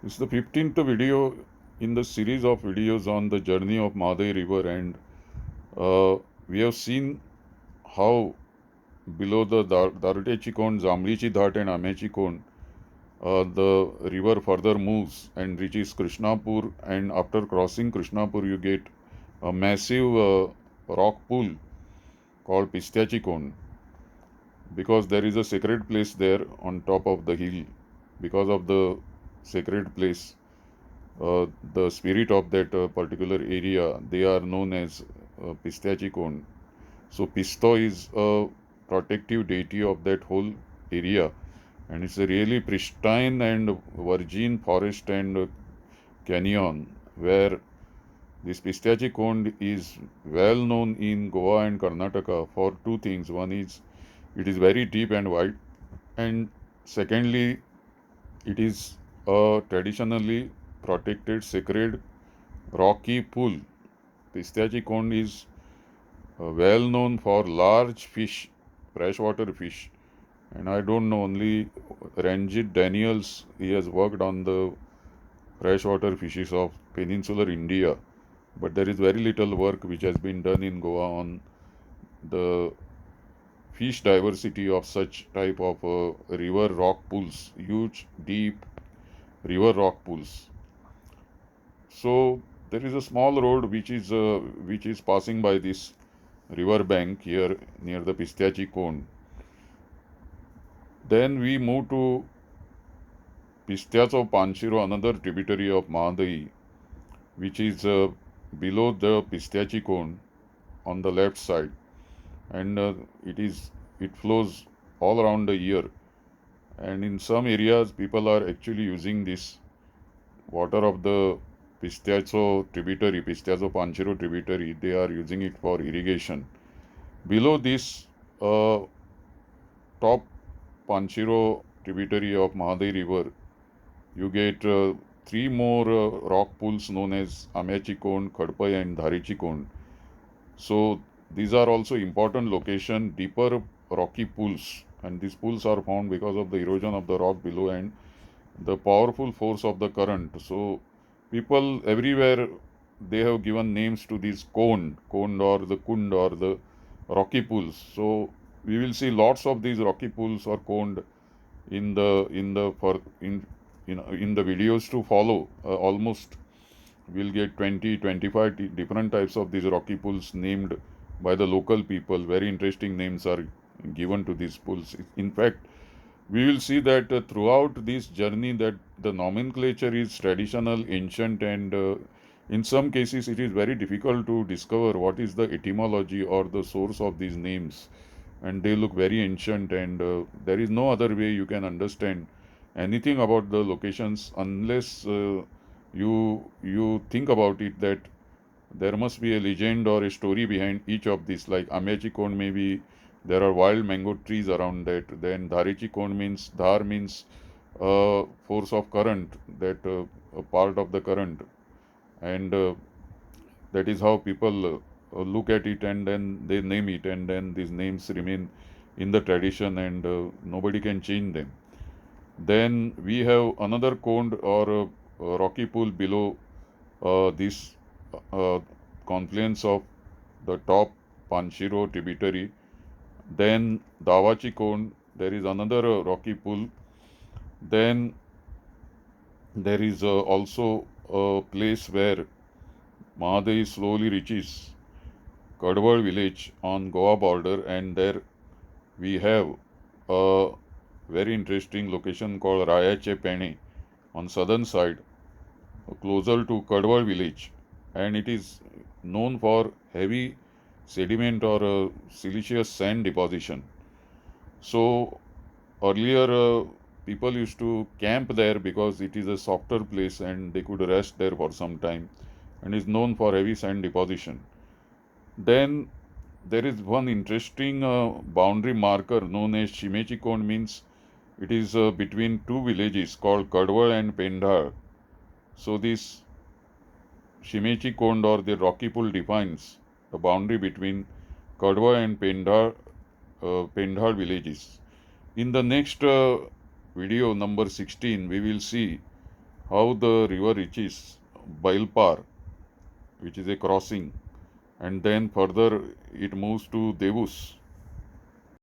It's the 15th video in the series of videos on the journey of Mahadayi River, and uh, we have seen how below the Darutechi Kond, Zamlichi Dhat, and Amechi Kond, the river further moves and reaches Krishnapur, and after crossing Krishnapur, you get a massive rock pool called Pistachi Kond because there is a sacred place there on top of the hill. Because of the sacred place, the spirit of that particular area, they are known as Pistachi Kond. So Pisto is a protective deity of that whole area, and it's a really pristine and virgin forest and canyon where this Pistachi Kond is well known in Goa and Karnataka for two things. One is it is very deep and wide, and secondly, it is a traditionally protected sacred rocky pool. Pistachi Kond is well known for large fish, freshwater fish. And I don't know, only Ranjit Daniels, he has worked on the freshwater fishes of peninsular India. But there is very little work which has been done in Goa on the fish diversity of such type of river rock pools, huge, deep river rock pools. So there is a small road which is passing by this river bank here near the Pistachi Cone. Then we move to Pistacho Panchiro, another tributary of Mahadayi, which is below the Pistachi Cone on the left side, and it flows all around the year. And in some areas, people are actually using this water of the Pistacho Panchiro tributary. They are using it for irrigation. Below this top Panchiro tributary of Mahadayi River, you get three more rock pools known as Amechi Kond, Khadpai, and Dharichi Kond. So these are also important location, deeper rocky pools, and these pools are found because of the erosion of the rock below and the powerful force of the current. So people everywhere, they have given names to these Kond or the Kund or the rocky pools. So we will see lots of these rocky pools or Kond in the for in the videos to follow. Almost we'll get 20-25 different types of these rocky pools named by the local people. Very interesting names are given to these pools. In fact, we will see that throughout this journey that the nomenclature is traditional, ancient, and in some cases it is very difficult to discover what is the etymology or the source of these names, and they look very ancient, and there is no other way you can understand anything about the locations unless you think about it that there must be a legend or a story behind each of these. Like Amechi Kond, maybe there are wild mango trees around that. Then Dharichi Kond means Dhar means force of current, that a part of the current, and that is how people look at it, and then they name it, and then these names remain in the tradition, and nobody can change them. Then we have another cone or rocky pool below this uh, confluence of the top Panchiro tributary. Then Dawachi Kond, there is another rocky pool. Then there is also a place where Mahadayi slowly reaches Kadwal village on Goa border, and there we have a very interesting location called Rayache Pene on southern side, closer to Kadwal village, and it is known for heavy sediment or siliceous sand deposition. So earlier people used to camp there because it is a softer place and they could rest there for some time, and is known for heavy sand deposition. Then there is one interesting boundary marker known as Shimechikond, means it is between two villages called Kadwal and Pendhar. So this Shimechi Kond or the Rocky Pool defines the boundary between Kadwa and Pendhar villages. In the next video number 16, we will see how the river reaches Bailpar, which is a crossing, and then further it moves to Devus.